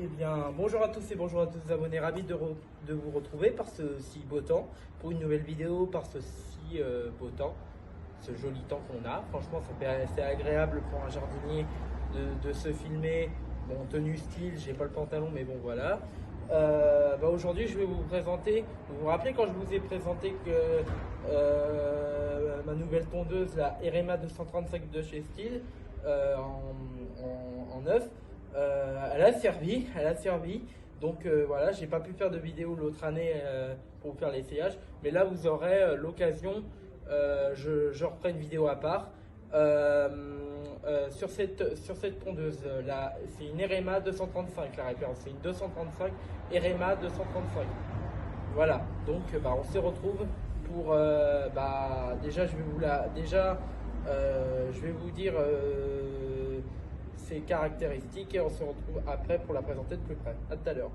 Eh bien, bonjour à tous et bonjour à tous les abonnés, ravi de vous retrouver par ce si beau temps, pour une nouvelle vidéo, par ce si beau temps, ce joli temps qu'on a. Franchement, c'est agréable pour un jardinier de se filmer. Bon, tenue style, j'ai pas le pantalon, mais bon, voilà. Aujourd'hui, je vais vous présenter, vous vous rappelez quand je vous ai présenté que ma nouvelle tondeuse, la RMA 235 de chez Stihl, en neuf. Elle a servi. Donc voilà, j'ai pas pu faire de vidéo l'autre année pour faire l'essayage, mais là vous aurez l'occasion. Je reprends une vidéo à part sur cette tondeuse. Là, c'est une RMA 235 la référence, c'est une 235 RMA 235. Voilà, donc on se retrouve pour déjà je vais vous dire ses caractéristiques et on se retrouve après pour la présenter de plus près. À tout à l'heure.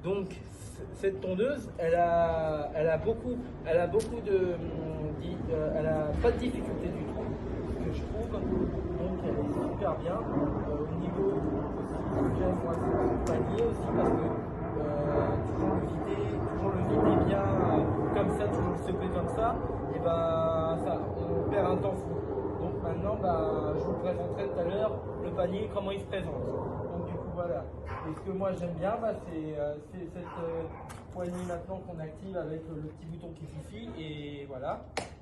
Donc cette tondeuse, elle a pas de difficulté du tout, ce que je trouve. Donc elle est super bien. Au niveau aussi, j'aime moi c'est le panier aussi parce que toujours le vider bien comme ça, toujours le secouer comme ça, et on perd un temps fou. Donc maintenant je vous présenterai tout à l'heure le panier, comment il se présente. Donc du coup voilà. Et ce que moi j'aime bien, c'est cette poignée maintenant qu'on active avec le petit bouton qui suffit. Et voilà,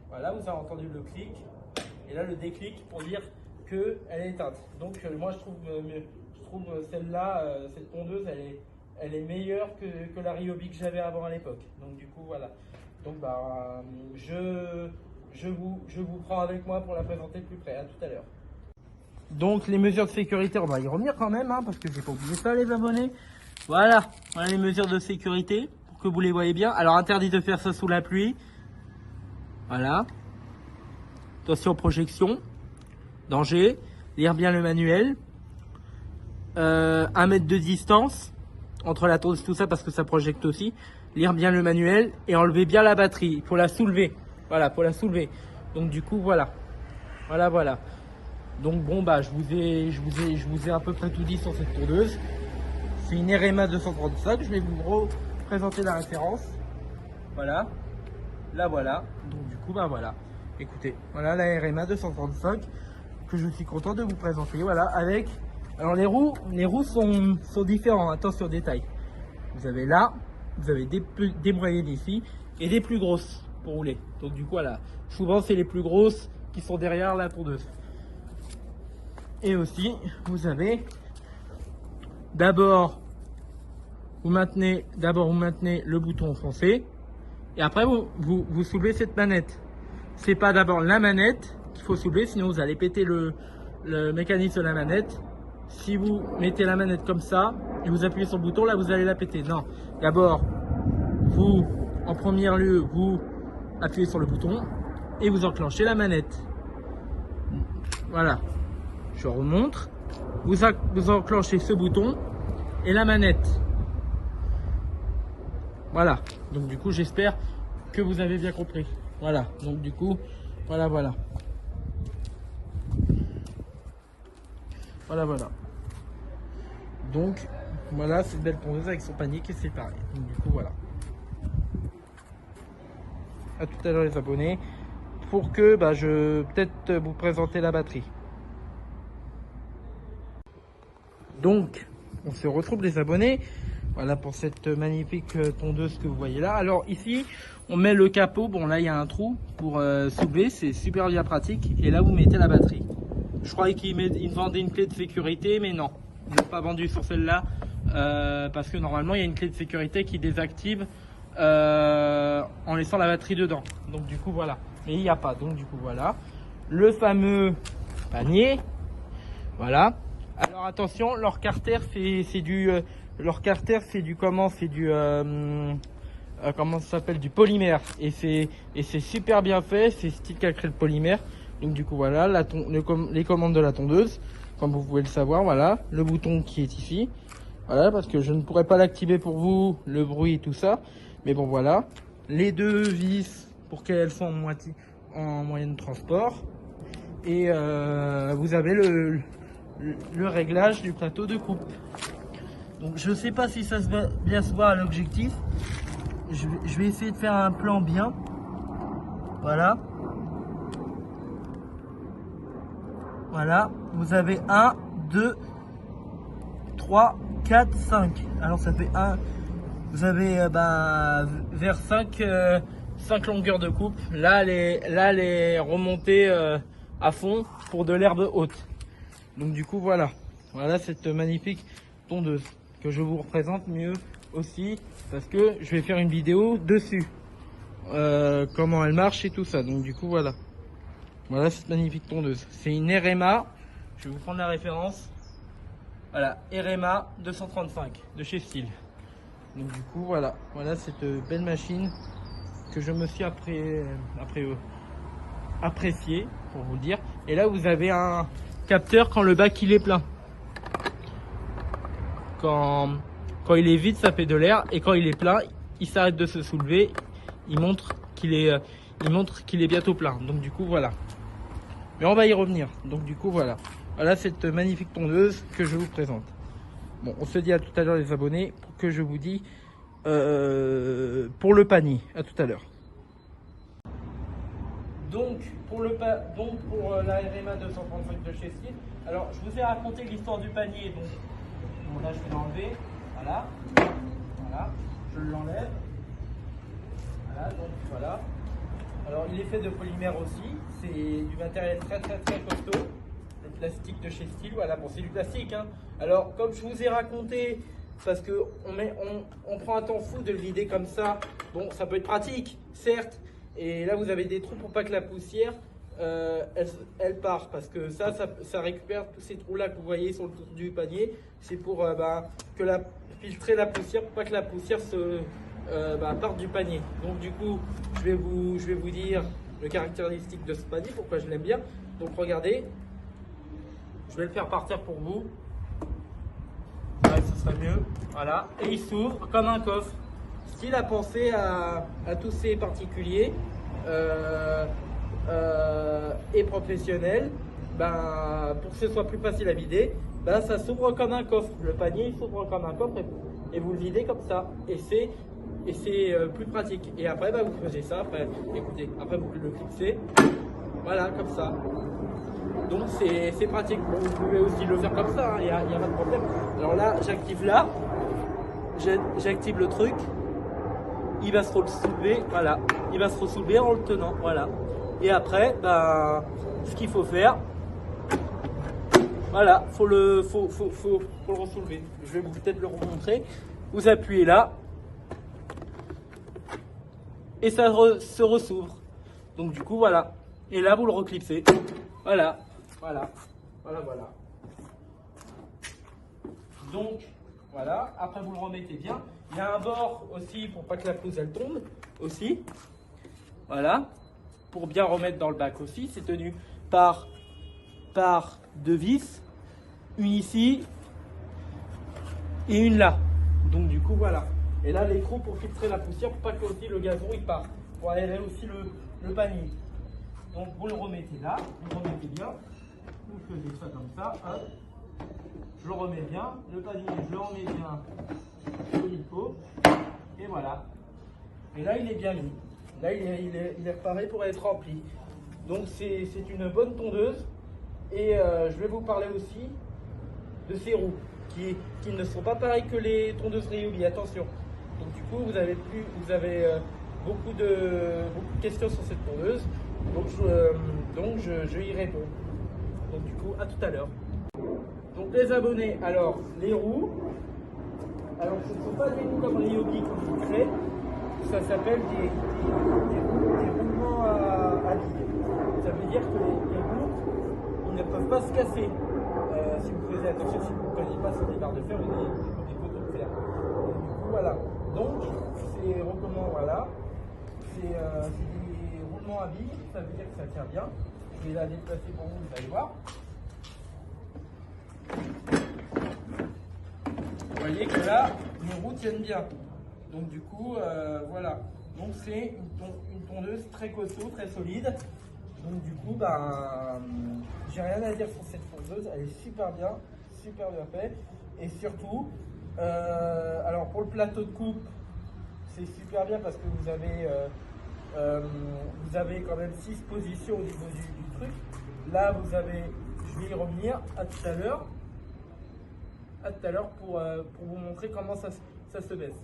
vous avez entendu le clic. Et là le déclic pour dire qu'elle est éteinte. Donc moi je trouve celle-là, cette tondeuse, elle est meilleure que la Ryobi que j'avais avant à l'époque. Donc du coup voilà. Donc je vous prends avec moi pour la présenter de plus près. À tout à l'heure. Donc les mesures de sécurité, on va y revenir quand même, parce que j'ai pas oublié ça les abonnés. Voilà les mesures de sécurité, pour que vous les voyez bien. Alors interdit de faire ça sous la pluie. Voilà. Attention projection. Danger. Lire bien le manuel. 1 mètre de distance entre la tondeuse, tout ça, parce que ça projette aussi. Lire bien le manuel et enlever bien la batterie. Il faut la soulever. Voilà, pour la soulever. Donc du coup, voilà. Donc bon je vous ai à peu près tout dit sur cette tondeuse. C'est une RMA 235. Je vais vous représenter la référence. Voilà. Là voilà. Donc du coup voilà. Écoutez, voilà la RMA 235 que je suis content de vous présenter. Voilà avec. Alors les roues sont différents. Attention au détail. Vous avez là, vous avez des moyennes ici et des plus grosses pour rouler. Donc du coup voilà. Souvent c'est les plus grosses qui sont derrière la tondeuse. Et aussi, vous avez d'abord vous maintenez le bouton enfoncé. Et après, vous soulevez cette manette. C'est pas d'abord la manette qu'il faut soulever, sinon vous allez péter le mécanisme de la manette. Si vous mettez la manette comme ça et vous appuyez sur le bouton, là vous allez la péter. Non, d'abord, vous, en premier lieu, vous appuyez sur le bouton et vous enclenchez la manette. Voilà, je remontre. Vous enclenchez ce bouton et la manette. Voilà, donc du coup j'espère que vous avez bien compris. Voilà, donc du coup, voilà. Voilà. Donc, voilà cette belle pondeuse avec son panier qui est séparé. Donc du coup, voilà. À tout à l'heure les abonnés, pour que je peut-être vous présenter la batterie. Donc, on se retrouve les abonnés. Voilà pour cette magnifique tondeuse que vous voyez là. Alors ici, on met le capot. Bon là, il y a un trou pour soulever. C'est super bien pratique. Et là, vous mettez la batterie. Je croyais qu'ils vendaient une clé de sécurité, mais non. Ils n'ont pas vendu sur celle-là. Parce que normalement, il y a une clé de sécurité qui désactive en laissant la batterie dedans. Donc du coup, voilà. Mais il n'y a pas. Donc du coup, voilà. Le fameux panier. Voilà. Alors attention, leur carter, c'est du... Leur carter, c'est du comment ça s'appelle, du polymère, et c'est super bien fait. C'est style calcré de polymère. Donc du coup voilà les commandes de la tondeuse, comme vous pouvez le savoir. Voilà le bouton qui est ici. Voilà, parce que je ne pourrais pas l'activer pour vous, le bruit et tout ça. Mais bon voilà, les deux vis pour qu'elles soient en moyen de transport. Et vous avez le réglage du plateau de coupe. Donc je sais pas si ça se va bien se voir à l'objectif. Je vais essayer de faire un plan bien. Voilà. Voilà. Vous avez 1, 2, 3, 4, 5. Alors ça fait 1. Vous avez vers 5 longueurs de coupe. Là, elle est remontée à fond pour de l'herbe haute. Donc du coup voilà. Voilà cette magnifique tondeuse, que je vous représente mieux aussi, parce que je vais faire une vidéo dessus, comment elle marche et tout ça. Donc du coup voilà cette magnifique tondeuse. C'est une RMA, je vais vous prendre la référence. Voilà, RMA 235 de chez Stihl. Donc du coup voilà cette belle machine que je me suis apprécié, pour vous le dire. Et là vous avez un capteur quand le bac il est plein. Quand il est vide, ça fait de l'air, et quand il est plein, il s'arrête de se soulever. Il montre qu'il est bientôt plein. Donc du coup voilà. Mais on va y revenir. Donc du coup voilà cette magnifique tondeuse que je vous présente. Bon, on se dit à tout à l'heure les abonnés, pour que je vous dis pour le panier. À tout à l'heure. Donc pour la RMA 235 de chez Stihl. Alors je vous ai raconté l'histoire du panier. Donc bon, là je vais l'enlever. Voilà, je l'enlève. Voilà, donc voilà. Alors il est fait de polymère aussi. C'est du matériel très costaud. Le plastique de chez Stihl. Voilà, bon c'est du plastique, hein. Alors comme je vous ai raconté, parce que on prend un temps fou de le vider comme ça. Bon, ça peut être pratique, certes. Et là vous avez des trous pour pas que la poussière elle part, parce que ça récupère tous ces trous là que vous voyez sur le tour du panier. C'est pour filtrer la poussière, pour pas que la poussière parte du panier. Donc du coup je vais vous dire le caractéristique de ce panier, pourquoi je l'aime bien. Donc regardez, je vais le faire partir pour vous. Ouais, ce serait mieux. Voilà, et il s'ouvre comme un coffre. Stihl a pensé à tous ces particuliers et professionnels, pour que ce soit plus facile à vider, ça s'ouvre comme un coffre. Le panier s'ouvre comme un coffre et vous le videz comme ça. Et c'est plus pratique. Et après vous faisiez ça. Écoutez, après vous le fixez. Voilà, comme ça. Donc c'est pratique. Bon, vous pouvez aussi le faire comme ça, il n'y a pas de problème. Alors là, j'active le truc. Il va se soulever, voilà. Il va se soulever en le tenant, voilà. Et après, ce qu'il faut faire, voilà, faut le ressoulever. Je vais peut-être le remontrer. Vous appuyez là. et ça se ressouvre. Donc du coup voilà. Et là vous le reclipsez. Voilà. Voilà. Donc voilà. Après vous le remettez bien. Il y a un bord aussi pour pas que la pelouse elle tombe aussi. Voilà. Pour bien remettre dans le bac aussi. C'est tenu par deux vis. Une ici et une là. Donc du coup voilà. Et là les trous pour filtrer la poussière pour pas que aussi le gazon il part. Pour aérer aussi le panier. Donc vous le remettez là, vous le remettez bien. Vous faisiez ça comme ça. Hop. Je le remets bien. Le panier je le remets bien comme il faut. Et voilà. Et là il est bien mis. Là il est préparé pour être rempli. Donc c'est une bonne tondeuse. Et je vais vous parler aussi de ces roues qui ne sont pas pareilles que les tondeuses Ryobi, attention. Donc du coup vous avez beaucoup de questions sur cette tondeuse, donc je y réponds. Donc du coup à tout à l'heure. Donc les abonnés, alors les roues, alors ce ne sont pas des roues comme Ryobi comme je crée, ça s'appelle des roulements à billes. Ça veut dire que les roues ils ne peuvent pas se casser. Si vous faisiez attention, si vous ne connaissez pas, c'est des barres de fer ou des poteaux de fer. Et du coup, voilà. Donc, c'est recommand, voilà. C'est des roulements à billes, ça veut dire que ça tient bien. Je vais la déplacer pour vous, vous allez voir. Vous voyez que là, les roues tiennent bien. Donc, du coup, voilà. Donc, c'est une tondeuse très costaud, très solide. Donc du coup, j'ai rien à dire sur cette tondeuse, elle est super bien faite. Et surtout, alors pour le plateau de coupe, c'est super bien parce que vous avez quand même 6 positions au niveau du truc. Là, je vais y revenir à tout à l'heure. Pour vous montrer comment ça se baisse.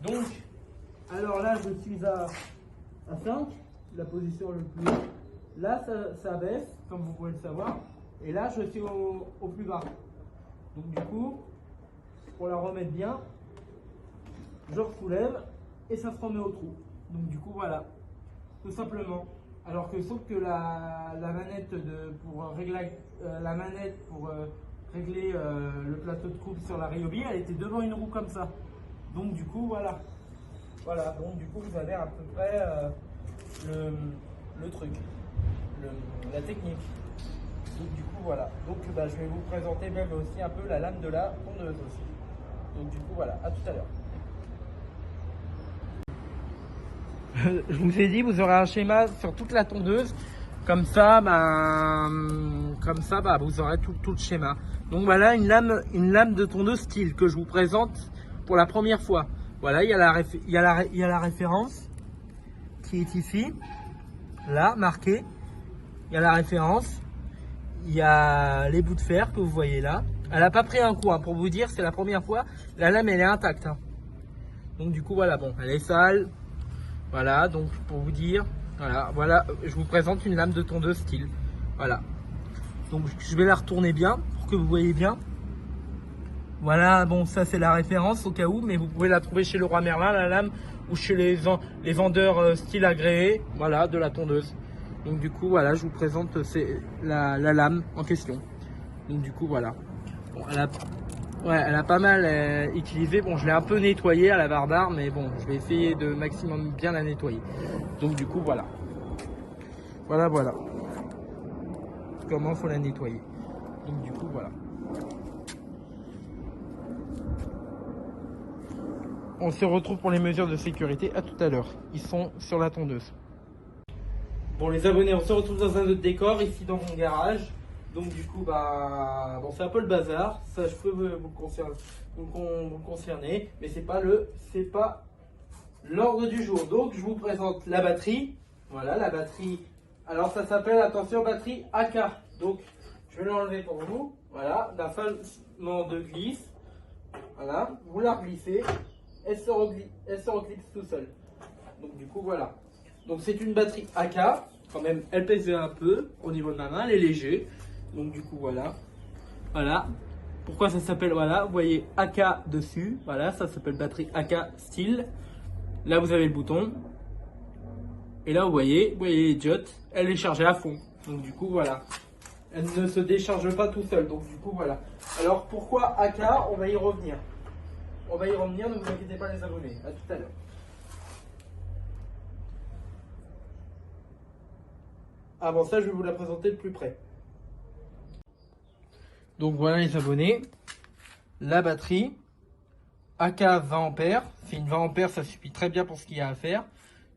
Donc, alors là, je suis à 5. La position le plus haut. Là, ça baisse, comme vous pouvez le savoir. Et là, je suis au plus bas. Donc, du coup, pour la remettre bien, je soulève et ça se remet au trou. Donc, du coup, voilà. Tout simplement. Alors que, sauf que la manette pour régler le plateau de coupe sur la Ryobi, elle était devant une roue comme ça. Donc, du coup, voilà. Voilà. Donc, du coup, vous avez à peu près. Le truc, la technique. Donc du coup voilà. Donc je vais vous présenter même aussi un peu la lame de la tondeuse aussi. Donc du coup voilà, à tout à l'heure. Je vous ai dit, vous aurez un schéma sur toute la tondeuse. Comme ça, vous aurez tout le schéma. Donc voilà une lame de tondeuse style que je vous présente pour la première fois. Voilà, il y a la référence qui est ici, là, marqué. Il y a la référence. Il y a les bouts de fer que vous voyez là. Elle n'a pas pris un coup, hein, pour vous dire, c'est la première fois. La lame, elle est intacte. Hein. Donc du coup, voilà, bon, elle est sale. Voilà, donc pour vous dire, voilà, je vous présente une lame de tondeuse style. Voilà. Donc je vais la retourner bien pour que vous voyez bien. Voilà, bon, ça c'est la référence au cas où, mais vous pouvez la trouver chez Leroy Merlin, la lame, ou chez les vendeurs style agréé, voilà, de la tondeuse. Donc du coup, voilà, je vous présente la lame en question. Donc du coup, voilà. Bon, elle a pas mal utilisé. Bon, je l'ai un peu nettoyée à la barbare, mais bon, je vais essayer de maximum bien la nettoyer. Donc du coup, voilà. Voilà. Comment faut la nettoyer. Donc du coup, voilà. On se retrouve pour les mesures de sécurité. À tout à l'heure. Ils sont sur la tondeuse. Bon les abonnés, on se retrouve dans un autre décor, ici dans mon garage. Donc du coup, bon, c'est un peu le bazar. Ça, je peux vous le concerner, mais c'est pas l'ordre du jour. Donc je vous présente la batterie. Voilà, la batterie. Alors ça s'appelle, attention, batterie AK. Donc je vais l'enlever pour vous. Voilà, d'un faisement de glisse. Voilà, vous la glissez. Elle se reclipse tout seul. Donc du coup voilà. Donc c'est une batterie AK. Quand même, elle pèse un peu au niveau de ma main. Elle est légère. Donc du coup voilà. Voilà. Pourquoi ça s'appelle, voilà, vous voyez AK dessus. Voilà, ça s'appelle batterie AK style. Là, vous avez le bouton. Et là, vous voyez les diodes, elle est chargée à fond. Donc du coup, voilà. Elle ne se décharge pas tout seul. Donc du coup, voilà. Alors, pourquoi AK? On va y revenir. On va y revenir, ne vous inquiétez pas les abonnés. À tout à l'heure. Avant ça, je vais vous la présenter de plus près. Donc voilà les abonnés. La batterie. AK 20 ampères. C'est une 20 ampères, ça suffit très bien pour ce qu'il y a à faire.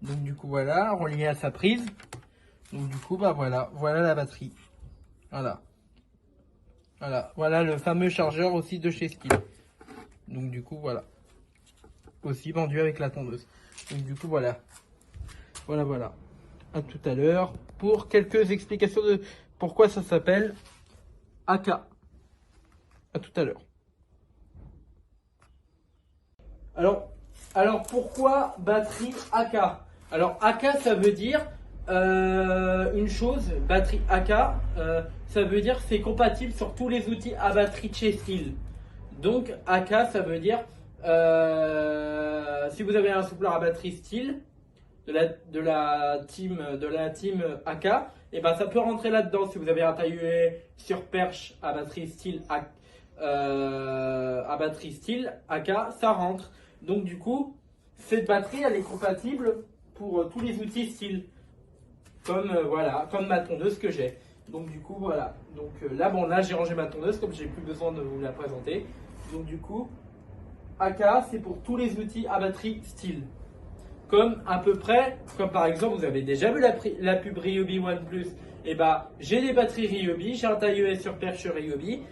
Donc du coup voilà, relié à sa prise. Donc du coup bah voilà, voilà la batterie. Voilà. Voilà le fameux chargeur aussi de chez Stihl. Donc du coup voilà. Aussi vendu avec la tondeuse. Donc du coup voilà. Voilà. À tout à l'heure pour quelques explications de pourquoi ça s'appelle AK. À tout à l'heure. Alors pourquoi batterie AK? Alors AK ça veut dire une chose, batterie AK, ça veut dire c'est compatible sur tous les outils à batterie de chez Stihl. Donc AK ça veut dire si vous avez un souffleur à batterie Stihl de la team AK, et ben ça peut rentrer là-dedans. Si vous avez un taille sur perche à batterie Stihl AK, ça rentre. Donc du coup, cette batterie, elle est compatible pour tous les outils Stihl, comme voilà, comme ma tondeuse que j'ai. Donc du coup, voilà. Donc là, j'ai rangé ma tondeuse, comme j'ai plus besoin de vous la présenter. Donc du coup, AK, c'est pour tous les outils à batterie Stihl. Comme à peu près, comme par exemple, vous avez déjà vu la pub Ryobi OnePlus. Et bah, j'ai des batteries Ryobi, j'ai un taille ES sur perche Ryobi,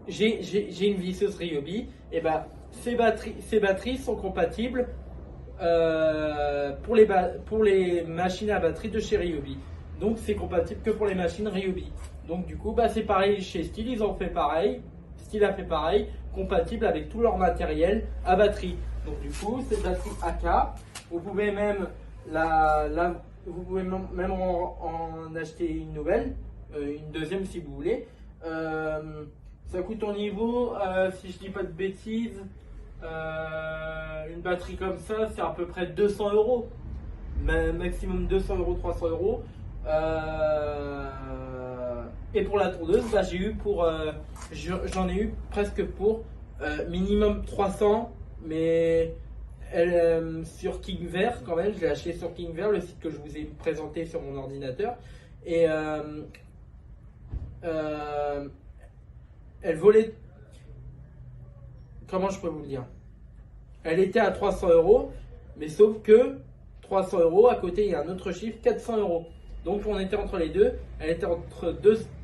j'ai une visseuse Ryobi. Et bah, ces batteries sont compatibles pour les machines à batterie de chez Ryobi. Donc c'est compatible que pour les machines Ryobi. Donc du coup, bah, c'est pareil chez Stihl, ils ont fait pareil. Stihl a fait pareil, compatible avec tout leur matériel à batterie. Donc du coup, cette batterie AK, vous pouvez même en acheter une nouvelle, une deuxième si vous voulez. Ça coûte au niveau, si je dis pas de bêtises, une batterie comme ça, c'est à peu près 200 €. Maximum 200 €, 300 €. Et pour la tondeuse, bah, j'en ai eu presque pour minimum 300, mais sur KingVer quand même, je l'ai acheté sur KingVer, le site que je vous ai présenté sur mon ordinateur. Et elle volait, comment je peux vous le dire, elle était à 300 €, mais sauf que 300 €, à côté il y a un autre chiffre, 400 €. Donc on était entre les deux, elle était entre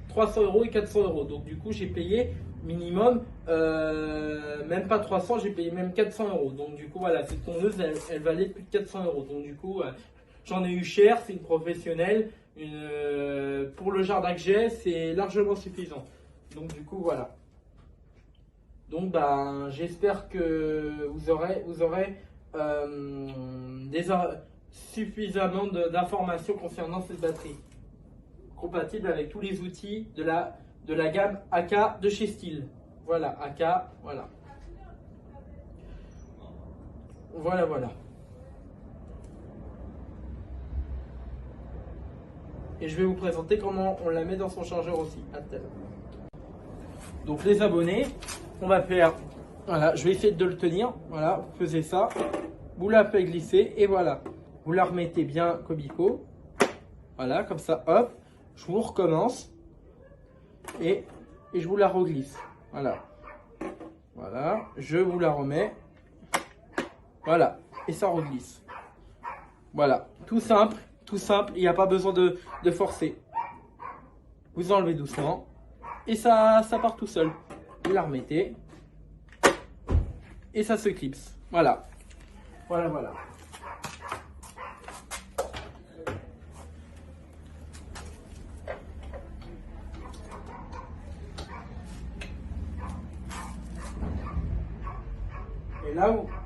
300 € et 400 €. Donc du coup j'ai payé minimum, même pas 300, j'ai payé même 400 €. Donc du coup voilà, cette tondeuse elle valait plus de 400 €. Donc du coup j'en ai eu cher, c'est une professionnelle. Pour le jardin que j'ai, c'est largement suffisant. Donc du coup voilà. Donc ben j'espère que vous aurez suffisamment d'informations concernant cette batterie, compatible avec tous les outils de la gamme AK de chez Stihl. Voilà, AK, voilà. Voilà. Et je vais vous présenter comment on la met dans son chargeur aussi. À tout à l'heure. Donc les abonnés, on va faire, voilà, je vais essayer de le tenir, voilà, vous faisiez ça, vous la faites glisser et voilà, vous la remettez bien comico, voilà, comme ça, hop, je vous recommence et je vous la reglisse, voilà, je vous la remets, voilà, et ça reglisse, voilà, tout simple, il n'y a pas besoin de forcer, vous enlevez doucement. Et ça part tout seul. Vous la remettez. Et ça se clipse. Voilà. Voilà.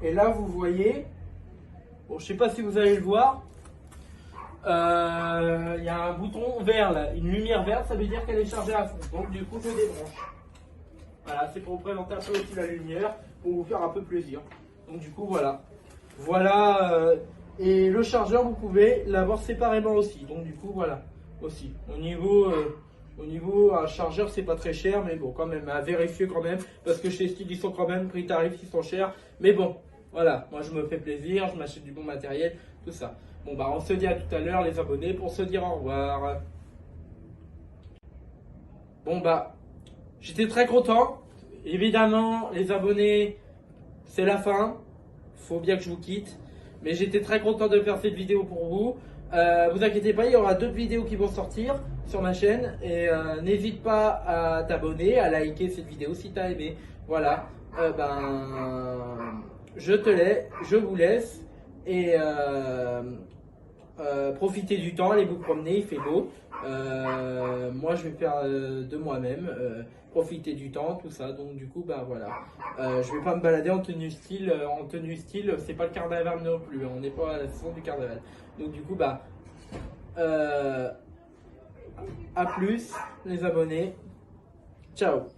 Et là, vous voyez. Bon, je sais pas si vous allez le voir. Il y a un bouton vert là, une lumière verte, ça veut dire qu'elle est chargée à fond. Donc du coup je débranche. Voilà, c'est pour vous présenter un peu aussi la lumière, pour vous faire un peu plaisir. Donc du coup voilà. Voilà. Et le chargeur, vous pouvez l'avoir séparément aussi. Donc du coup, voilà, aussi. Au niveau un chargeur, c'est pas très cher, mais bon, quand même, à vérifier quand même. Parce que chez Steel, ils sont quand même, prix tarifs, ils sont chers. Mais bon, voilà, moi je me fais plaisir, je m'achète du bon matériel, tout ça. Bon bah on se dit à tout à l'heure les abonnés pour se dire au revoir. Bon bah j'étais très content. Évidemment les abonnés c'est la fin. Faut bien que je vous quitte. Mais j'étais très content de faire cette vidéo pour vous. Vous inquiétez pas, il y aura d'autres vidéos qui vont sortir sur ma chaîne. Et n'hésite pas à t'abonner, à liker cette vidéo si tu as aimé. Voilà. Je vous laisse. Et profitez du temps, allez vous promener, il fait beau. Moi je vais faire de moi-même, profiter du temps, tout ça. Donc du coup bah voilà. Je vais pas me balader en tenue style, c'est pas le carnaval non plus, on n'est pas à la saison du carnaval. Donc du coup bah à plus les abonnés. Ciao.